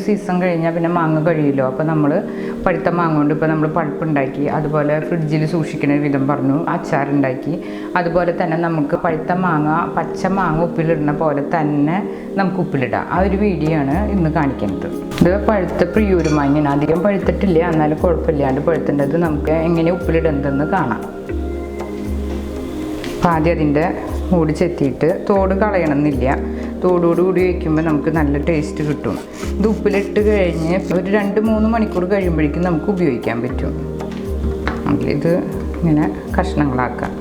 Season കഴിഞ്ഞാൽ പിന്നെ മാങ്ങ കഴിയുമല്ലോ. അപ്പോൾ നമ്മൾ പഴുത്ത മാങ്ങ കൊണ്ട് ഇപ്പോൾ നമ്മൾ പൾപ്പുണ്ടാക്കി, അതുപോലെ ഫ്രിഡ്ജിൽ സൂക്ഷിക്കുന്ന വിധം പറഞ്ഞു അച്ചാറുണ്ടാക്കി. അതുപോലെ തന്നെ നമുക്ക് പഴുത്ത മാങ്ങ, പച്ച മാങ്ങ ഉപ്പിലിടുന്ന പോലെ തന്നെ നമുക്ക് ഉപ്പിലിടാം. ആ ഒരു വീഡിയോ ആണ് ഇന്ന് കാണിക്കുന്നത്. ഇത് പഴുത്ത പ്രിയൂര് മാങ്ങ, അധികം പഴുത്തിട്ടില്ല, എന്നാലും കുഴപ്പമില്ലാണ്ട് പഴുത്തേണ്ടത് നമുക്ക് എങ്ങനെ ഉപ്പിലിടുന്നതെന്ന് കാണാം. അപ്പോൾ ആദ്യം അതിൻ്റെ മൂടി ചെത്തിയിട്ട് തോട് കളയണമെന്നില്ല. തോടോടുകൂടി വയ്ക്കുമ്പോൾ നമുക്ക് നല്ല ടേസ്റ്റ് കിട്ടും. ഇത് ഉപ്പിലിട്ട് കഴിഞ്ഞ് ഒരു 2-3 മണിക്കൂർ കഴിയുമ്പോഴേക്കും നമുക്ക് ഉപയോഗിക്കാൻ പറ്റും. ഇത് ഇങ്ങനെ കഷ്ണങ്ങളാക്കാം.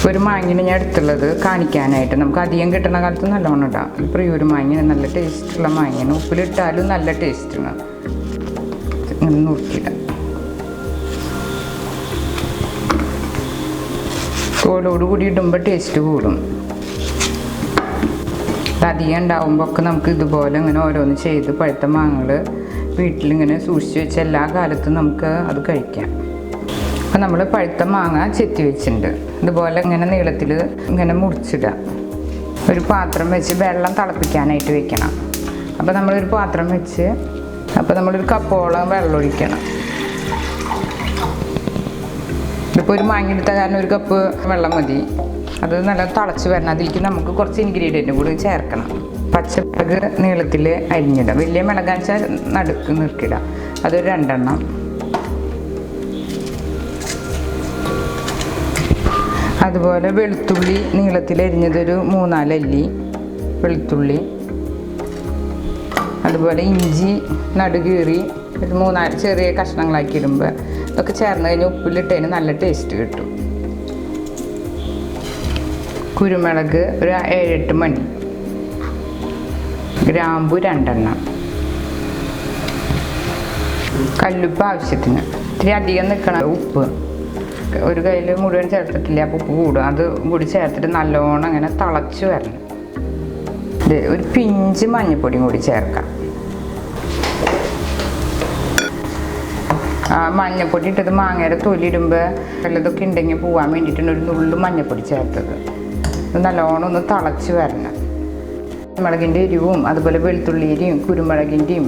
ഒരു മാങ്ങിന് ഞാൻ എടുത്തുള്ളത് കാണിക്കാനായിട്ട്, നമുക്ക് അധികം കിട്ടുന്ന കാലത്ത് നല്ലോണം ഇടാം. പ്രിയൂര് മാങ്ങ നല്ല ടേസ്റ്റുള്ള മാങ്ങയാണ്, ഉപ്പിലിട്ടാലും നല്ല ടേസ്റ്റാണ്. ഇങ്ങനെ നുറുക്കിയിടാം. തോലോടുകൂടി ഇടുമ്പോൾ ടേസ്റ്റ് കൂടും. അധികം ഉണ്ടാകുമ്പോൾ ഒക്കെ നമുക്ക് ഇതുപോലെ ഇങ്ങനെ ഓരോന്ന് ചെയ്ത് പഴുത്ത മാങ്ങകൾ വീട്ടിലിങ്ങനെ സൂക്ഷിച്ച് വെച്ച് എല്ലാ കാലത്തും നമുക്ക് അത് കഴിക്കാം. അപ്പോൾ നമ്മൾ പഴുത്ത മാങ്ങ ചെത്തി വെച്ചിട്ടുണ്ട്. ഇതുപോലെ ഇങ്ങനെ നീളത്തിൽ ഇങ്ങനെ മുറിച്ചിടുക. ഒരു പാത്രം വെച്ച് വെള്ളം തിളപ്പിക്കാനായിട്ട് വെക്കണം. അപ്പോൾ നമ്മളൊരു പാത്രം വെച്ച് നമ്മളൊരു കപ്പോളം വെള്ളം ഒഴിക്കണം. ഇപ്പോൾ ഒരു മാങ്ങ എടുത്ത കാരണം ഒരു കപ്പ് വെള്ളം മതി. അത് നല്ല തിളച്ച് വരണം. അതിലേക്ക് നമുക്ക് കുറച്ച് ഇൻഗ്രീഡിയൻറ്റും കൂടി ചേർക്കണം. പച്ചമുളക് നീളത്തിൽ അരിഞ്ഞിടാം. വലിയ മിളകാന്ന് വെച്ചാൽ നടുക്ക് നിർക്കിടാം. അതൊരു 2 എണ്ണം. അതുപോലെ വെളുത്തുള്ളി നീളത്തിൽ അരിഞ്ഞതൊരു 3-4 അല്ലി വെളുത്തുള്ളി. അതുപോലെ ഇഞ്ചി നടുകീറി ഒരു 3-4 ചെറിയ കഷ്ണങ്ങളാക്കി ഇടുമ്പോൾ ഇതൊക്കെ ചേർന്ന് കഴിഞ്ഞാൽ ഉപ്പിലിട്ടതിന് നല്ല ടേസ്റ്റ് കിട്ടും. കുരുമുളക് ഒരു 7-8 മണി, ഗ്രാമ്പു 2 എണ്ണം, കല്ലുപ്പ് ആവശ്യത്തിന്. ഇത്തിരി അധികം നിൽക്കണം ഉപ്പ്. ഒരു കയ്യിൽ മുഴുവൻ ചേർത്തിട്ടില്ല, അപ്പോൾ ഉപ്പ് കൂടും. അത് കൂടി ചേർത്തിട്ട് നല്ലോണം അങ്ങനെ തിളച്ച് വരണം. ഒരു പിഞ്ച് മഞ്ഞൾപ്പൊടിയും കൂടി ചേർക്കാം. മഞ്ഞപ്പൊടി ഇട്ടത് മാങ്ങയുടെ തൊലിയിടുമ്പോൾ വല്ലതൊക്കെ ഉണ്ടെങ്കിൽ പോകാൻ വേണ്ടിയിട്ടാണ് ഒരു നുള്ളു മഞ്ഞപ്പൊടി ചേർത്തത്. ഇത് നല്ലോണം ഒന്ന് തിളച്ച് വരണം. മുളകിൻ്റെ എരിവും അതുപോലെ വെളുത്തുള്ളിയുടെയും കുരുമുളകിൻ്റെയും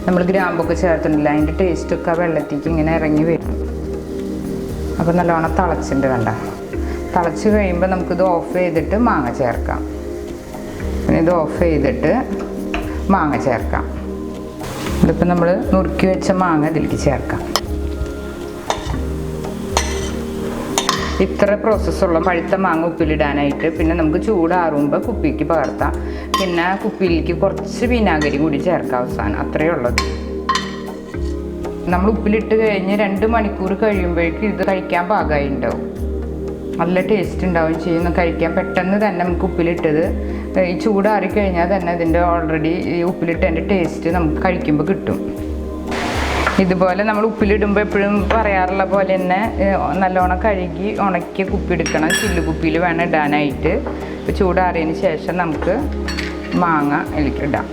നമ്മൾ ഗ്രാമ്പൊക്കെ ചേർത്തിട്ടില്ല, അതിൻ്റെ ടേസ്റ്റൊക്കെ വെള്ളത്തേക്ക് ഇങ്ങനെ ഇറങ്ങി വരും. അപ്പോൾ നല്ലോണം തിളച്ചിട്ടുണ്ട്. കണ്ട തിളച്ച് കഴിയുമ്പോൾ നമുക്കിത് ഓഫ് ചെയ്തിട്ട് മാങ്ങ ചേർക്കാം. പിന്നെ ഇത് ഓഫ് ചെയ്തിട്ട് മാങ്ങ ചേർക്കാം. ഇതിപ്പോൾ നമ്മൾ നുറുക്കി വെച്ച മാങ്ങ ഇതിലേക്ക് ചേർക്കാം. ഇത്ര പ്രോസസ്സുള്ള പഴുത്ത മാങ്ങ ഉപ്പിലിടാനായിട്ട്. പിന്നെ നമുക്ക് ചൂടാറുമ്പോൾ കുപ്പിക്ക് പകർത്താം. പിന്നെ കുപ്പിയിലേക്ക് കുറച്ച് വിനാഗിരി കൂടി ചേർക്കാം അവസാനം. അത്രയേ ഉള്ളത്. നമ്മൾ ഉപ്പിലിട്ട് കഴിഞ്ഞ് 2 മണിക്കൂർ കഴിയുമ്പോഴേക്കും ഇത് കഴിക്കാൻ പാകമായി ഉണ്ടാവും. നല്ല ടേസ്റ്റ് ഉണ്ടാവും ചെയ്യും. കഴിക്കാൻ പെട്ടെന്ന് തന്നെ നമുക്ക് ഉപ്പിലിട്ടത് ഈ ചൂടാറി കഴിഞ്ഞാൽ തന്നെ ഇതിൻ്റെ ഓൾറെഡി ഈ ഉപ്പിലിട്ടതിൻ്റെ ടേസ്റ്റ് നമുക്ക് കഴിക്കുമ്പോൾ കിട്ടും. ഇതുപോലെ നമ്മൾ ഉപ്പിലിടുമ്പോൾ എപ്പോഴും പറയാറുള്ള പോലെ തന്നെ നല്ലോണം കഴുകി ഉണക്കിയ കുപ്പി എടുക്കണം. ചില്ല് കുപ്പിയിൽ വേണം ഇടാനായിട്ട്. ഇപ്പോൾ ചൂടാറിയതിന് ശേഷം നമുക്ക് മാങ്ങ അതിലേക്ക് ഇടാം.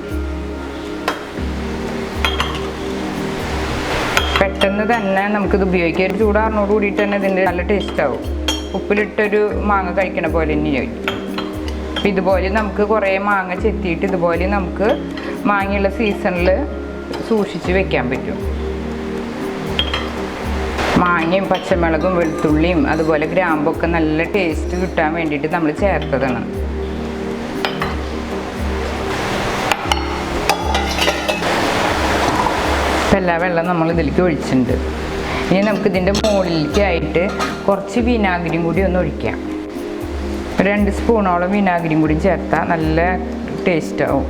പെട്ടെന്ന് തന്നെ നമുക്കിത് ഉപയോഗിക്കാം. ചൂടാറിനോട് കൂടിയിട്ട് തന്നെ ഇതിൻ്റെ നല്ല ടേസ്റ്റ് ആവും. ഉപ്പിലിട്ടൊരു മാങ്ങ കഴിക്കണ പോലെ തന്നെ ചോദിക്കും. അപ്പം ഇതുപോലെ നമുക്ക് കുറേ മാങ്ങ ചെത്തിയിട്ട് ഇതുപോലെ നമുക്ക് മാങ്ങയുള്ള സീസണിൽ സൂക്ഷിച്ച് വെക്കാൻ പറ്റും. മാങ്ങയും പച്ചമുളകും വെളുത്തുള്ളിയും അതുപോലെ ഗ്രാമ്പൊക്കെ നല്ല ടേസ്റ്റ് കിട്ടാൻ വേണ്ടിയിട്ട് നമ്മൾ ചേർത്തതാണ്. ഇപ്പം എല്ലാ വെള്ളം നമ്മൾ ഇതിലേക്ക് ഒഴിച്ചിട്ടുണ്ട്. ഇനി നമുക്കിതിൻ്റെ മുകളിലേക്കായിട്ട് കുറച്ച് വിനാഗിരിയും കൂടി ഒന്ന് ഒഴിക്കാം. 2 സ്പൂണോളം വിനാഗിരിയും കൂടി ചേർത്താൽ നല്ല ടേസ്റ്റ് ആവും.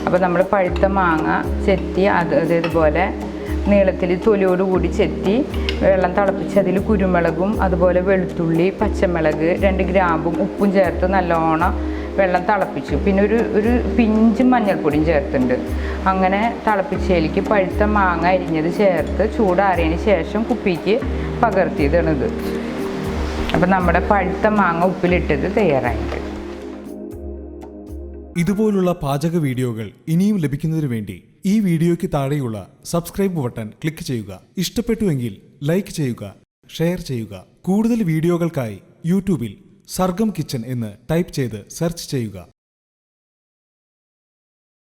അപ്പോൾ നമ്മൾ പഴുത്ത മാങ്ങ ചെത്തി ഇതുപോലെ നീളത്തിൽ തൊലിയോടുകൂടി ചെത്തി വെള്ളം തിളപ്പിച്ച് അതിൽ കുരുമുളകും അതുപോലെ വെളുത്തുള്ളി, പച്ചമുളക്, 2 ഗ്രാമ്പും ഉപ്പും ചേർത്ത് നല്ലോണം വെള്ളം തിളപ്പിച്ചു. പിന്നെ ഒരു പിഞ്ച് മഞ്ഞൾപ്പൊടിയും ചേർത്തിട്ടുണ്ട്. അങ്ങനെ തിളപ്പിച്ചതിലേക്ക് പഴുത്ത മാങ്ങ അരിഞ്ഞത് ചേർത്ത് ചൂടാറിയതിന് ശേഷം കുപ്പിക്ക് പകർത്തിയതാണിത്. അപ്പം നമ്മുടെ പഴുത്ത മാങ്ങ ഉപ്പിലിട്ടത് തയ്യാറായിട്ട്. ഇതുപോലുള്ള പാചക വീഡിയോകൾ ഇനിയും ലഭിക്കുന്നതിന് വേണ്ടി ഈ വീഡിയോയ്ക്ക് താഴെയുള്ള സബ്സ്ക്രൈബ് ബട്ടൺ ക്ലിക്ക് ചെയ്യുക. ഇഷ്ടപ്പെട്ടുവെങ്കിൽ ലൈക്ക് ചെയ്യുക, ഷെയർ ചെയ്യുക. കൂടുതൽ വീഡിയോകൾക്കായി യൂട്യൂബിൽ സർഗം കിച്ചൻ എന്ന് ടൈപ്പ് ചെയ്ത് സെർച്ച് ചെയ്യുക.